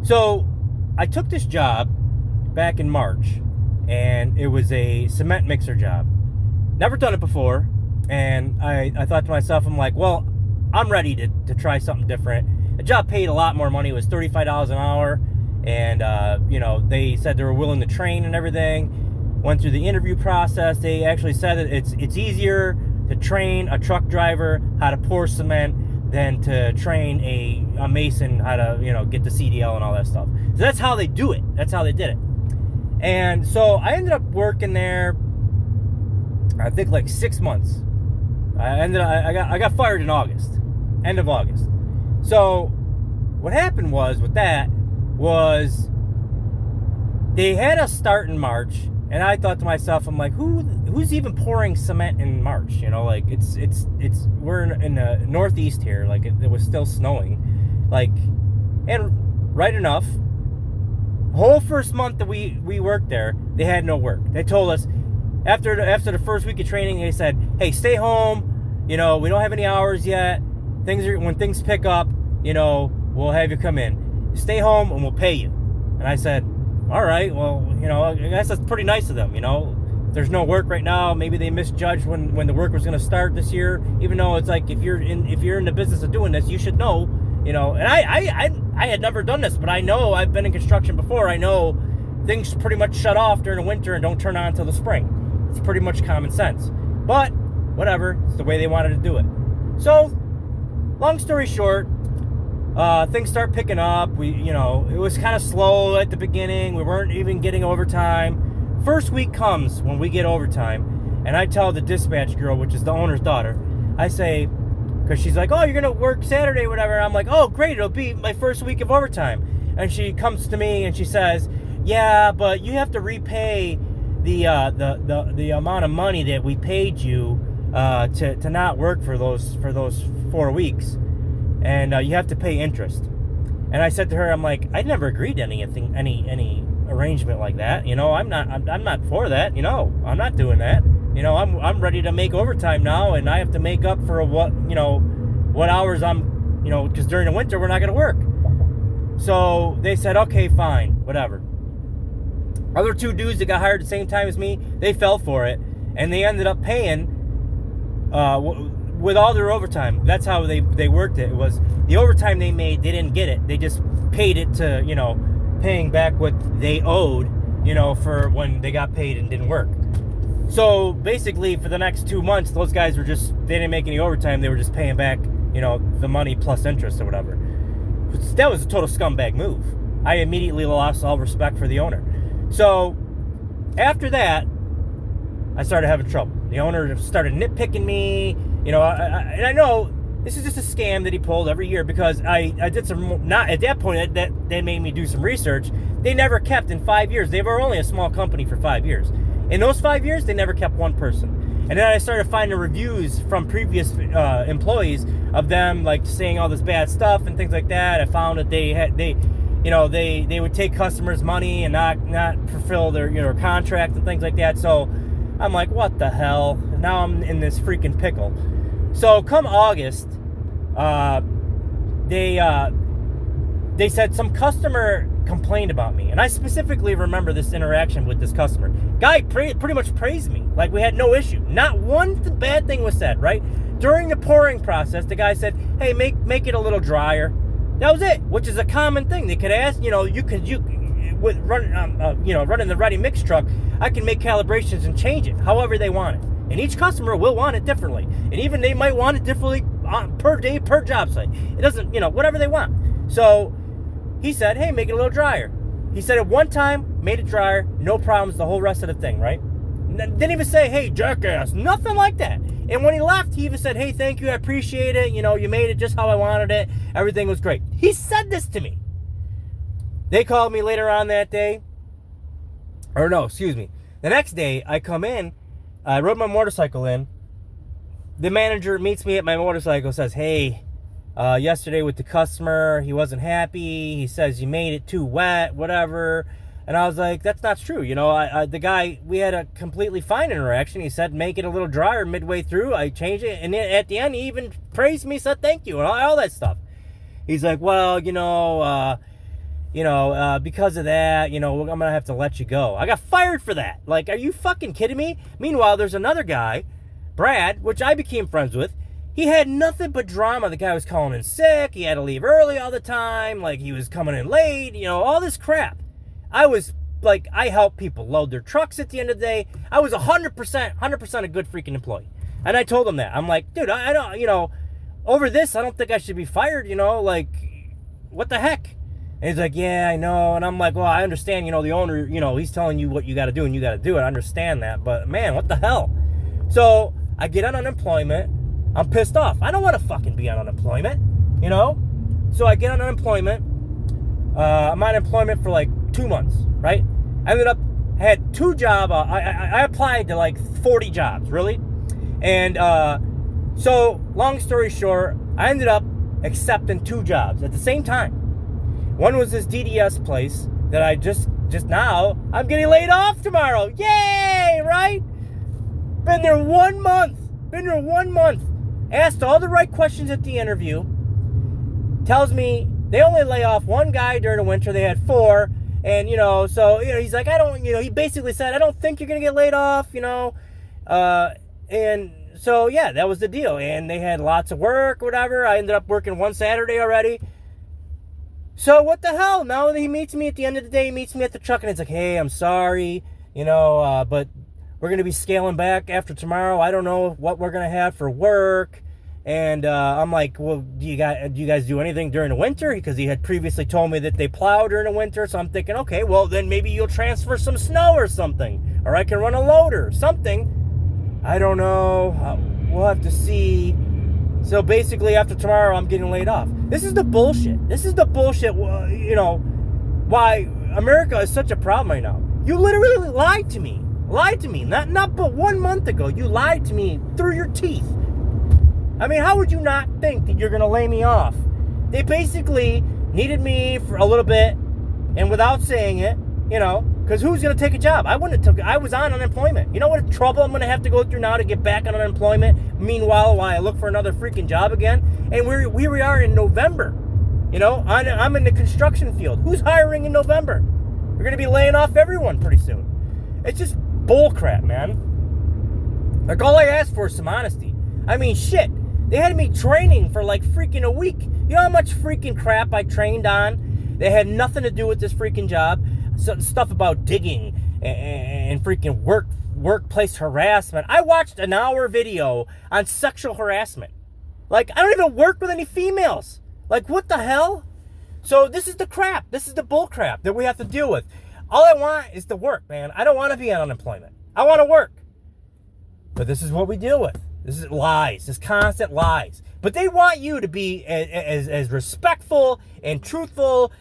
So I took this job back in March, and it was a cement mixer job. Never done it before, and I thought to myself, I'm like, well, I'm ready to try something different. The job paid a lot more money. It was $35 an hour, and they said they were willing to train and everything. Went through the interview process. They actually said that it's easier to train a truck driver how to pour cement than to train a mason how to get the CDL and all that stuff. So that's how they do it. That's how they did it. And so I ended up working there, I think like 6 months. I got fired in August, end of August. So what happened with that was they had us start in March, and I thought to myself, I'm like, who's even pouring cement in March? It's we're in the Northeast here, like it was still snowing, and right enough, whole first month that we worked there, they had no work. They told us after the first week of training, they said, hey, stay home. We don't have any hours yet. When things pick up, we'll have you come in. Stay home and we'll pay you. And I said, all right, well, I guess that's pretty nice of them. There's no work right now. Maybe they misjudged when the work was going to start this year. Even though it's like if you're in the business of doing this, you should know. And I had never done this, but I know I've been in construction before. I know things pretty much shut off during the winter and don't turn on until the spring. It's pretty much common sense. But whatever, it's the way they wanted to do it. So, long story short, things start picking up. It was kind of slow at the beginning. We weren't even getting overtime. First week comes when we get overtime, and I tell the dispatch girl, which is the owner's daughter, I say, because she's like, oh, you're going to work Saturday, whatever. I'm like, oh, great, it'll be my first week of overtime. And she comes to me and she says, yeah, but you have to repay the amount of money that we paid you to not work for those 4 weeks, and you have to pay interest. And I said to her, I'm like, I never agreed to any arrangement like that. I'm not for that. I'm not doing that. I'm ready to make overtime now, and I have to make up for what hours I'm, because during the winter we're not going to work. So they said, okay, fine, whatever. Other two dudes that got hired at the same time as me, they fell for it, and they ended up paying with all their overtime. That's how they worked it. It was the overtime they made, they didn't get it. They just paid it to, paying back what they owed, for when they got paid and didn't work. So basically for the next 2 months, those guys they didn't make any overtime. They were just paying back, the money plus interest or whatever. That was a total scumbag move. I immediately lost all respect for the owner. So after that, I started having trouble. The owner started nitpicking me, and I know this is just a scam that he pulled every year, because I did some, not at that point, that made me do some research. They never kept in 5 years. They were only a small company for 5 years. In those 5 years, they never kept one person. And then I started finding reviews from previous employees of them saying all this bad stuff and things like that. I found that they would take customers' money and not fulfill their contract and things like that. So I'm like, what the hell? Now I'm in this freaking pickle. So come August, they said some customer complained about me, and I specifically remember this interaction with this customer. Guy pretty much praised me, like we had no issue. Not one bad thing was said. Right during the pouring process, the guy said, "Hey, make it a little drier." That was it, which is a common thing. They could ask, with running the ready mix truck, I can make calibrations and change it however they want it. And each customer will want it differently. And even they might want it differently per day, per job site. It doesn't, whatever they want. So he said, hey, make it a little drier. He said it one time, made it drier, no problems the whole rest of the thing, right? Didn't even say, hey, jackass, nothing like that. And when he left, he even said, hey, thank you, I appreciate it. You made it just how I wanted it. Everything was great. He said this to me. They called me later on that day. Or no, excuse me. The next day, I come in. I rode my motorcycle in. The manager meets me at my motorcycle, says, hey, yesterday with the customer, he wasn't happy. He says you made it too wet, whatever. And I was like, that's not true. The guy, we had a completely fine interaction. He said, make it a little drier midway through. I changed it. And then at the end, he even praised me, said thank you, and all that stuff. He's like, well, because of that, I'm going to have to let you go. I got fired for that. Like, are you fucking kidding me? Meanwhile, there's another guy, Brad, which I became friends with. He had nothing but drama. The guy was calling in sick. He had to leave early all the time. Like, he was coming in late, all this crap. I was like, I helped people load their trucks at the end of the day. I was 100% a good freaking employee. And I told him that. I'm like, dude, I don't, over this, I don't think I should be fired, like, what the heck? And he's like, yeah, I know. And I'm like, well, I understand, the owner, he's telling you what you got to do and you got to do it. I understand that. But, man, what the hell? So I get on unemployment. I'm pissed off. I don't want to fucking be on unemployment, So I get on unemployment. I'm on unemployment for like 2 months, right? I had 2 jobs. I applied to like 40 jobs, really. And so, long story short, I ended up accepting 2 jobs at the same time. One was this DDS place that I just now, I'm getting laid off tomorrow. Yay, right? Been there 1 month. Asked all the right questions at the interview. Tells me they only lay off 1 guy during the winter. They had 4. And, so, he's like, he basically said, I don't think you're going to get laid off, and so, yeah, that was the deal. And they had lots of work, whatever. I ended up working 1 Saturday already. So what the hell? Now he meets me at the end of the day. He meets me at the truck, and he's like, hey, I'm sorry, but we're going to be scaling back after tomorrow. I don't know what we're going to have for work. And I'm like, well, do you guys do anything during the winter? Because he had previously told me that they plow during the winter. So I'm thinking, okay, well, then maybe you'll transfer some snow or something. Or I can run a loader or something. I don't know. We'll have to see. So basically, after tomorrow, I'm getting laid off. This is the bullshit. Why America is such a problem right now. You literally lied to me. Not but 1 month ago, you lied to me through your teeth. I mean, how would you not think that you're going to lay me off? They basically needed me for a little bit, and without saying it, because who's going to take a job? I was on unemployment. You know what trouble I'm going to have to go through now to get back on unemployment? Meanwhile, while I look for another freaking job again? And here we are in November. I'm in the construction field. Who's hiring in November? We're going to be laying off everyone pretty soon. It's just bullcrap, man. Like, all I asked for is some honesty. I mean, shit. They had me training for like freaking a week. You know how much freaking crap I trained on? They had nothing to do with this freaking job. Stuff about digging and freaking workplace harassment. I watched an hour video on sexual harassment. Like, I don't even work with any females. Like, what the hell? So this is the crap. This is the bull crap that we have to deal with. All I want is to work, man. I don't want to be on unemployment. I want to work. But this is what we deal with. This is lies. This constant lies. But they want you to be as respectful and truthful.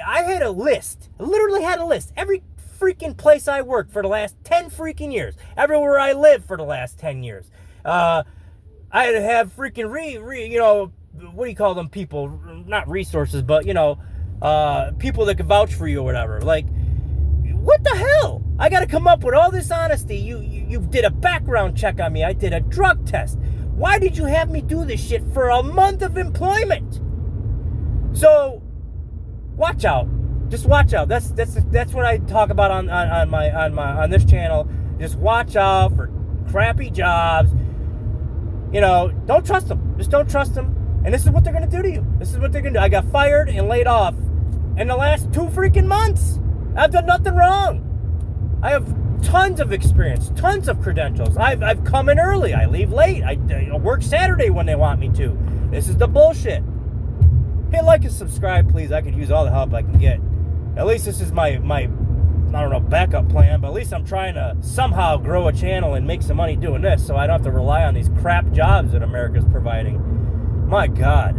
I had a list. I literally had a list. Every freaking place I worked for the last 10 freaking years. Everywhere I lived for the last 10 years. I had to have freaking what do you call them people? Not resources, but, people that could vouch for you or whatever. Like, what the hell? I got to come up with all this honesty. You did a background check on me. I did a drug test. Why did you have me do this shit for a month of employment? So, watch out. Just watch out. That's what I talk about on this channel. Just watch out for crappy jobs. Don't trust them. Just don't trust them. And this is what they're going to do to you. This is what they're going to do. I got fired and laid off in the last 2 freaking months. I've done nothing wrong. I have tons of experience, tons of credentials. I've come in early. I leave late. I work Saturday when they want me to. This is the bullshit. Hit like and subscribe, please. I could use all the help I can get. At least this is my I don't know, backup plan, but at least I'm trying to somehow grow a channel and make some money doing this so I don't have to rely on these crap jobs that America's providing. My God.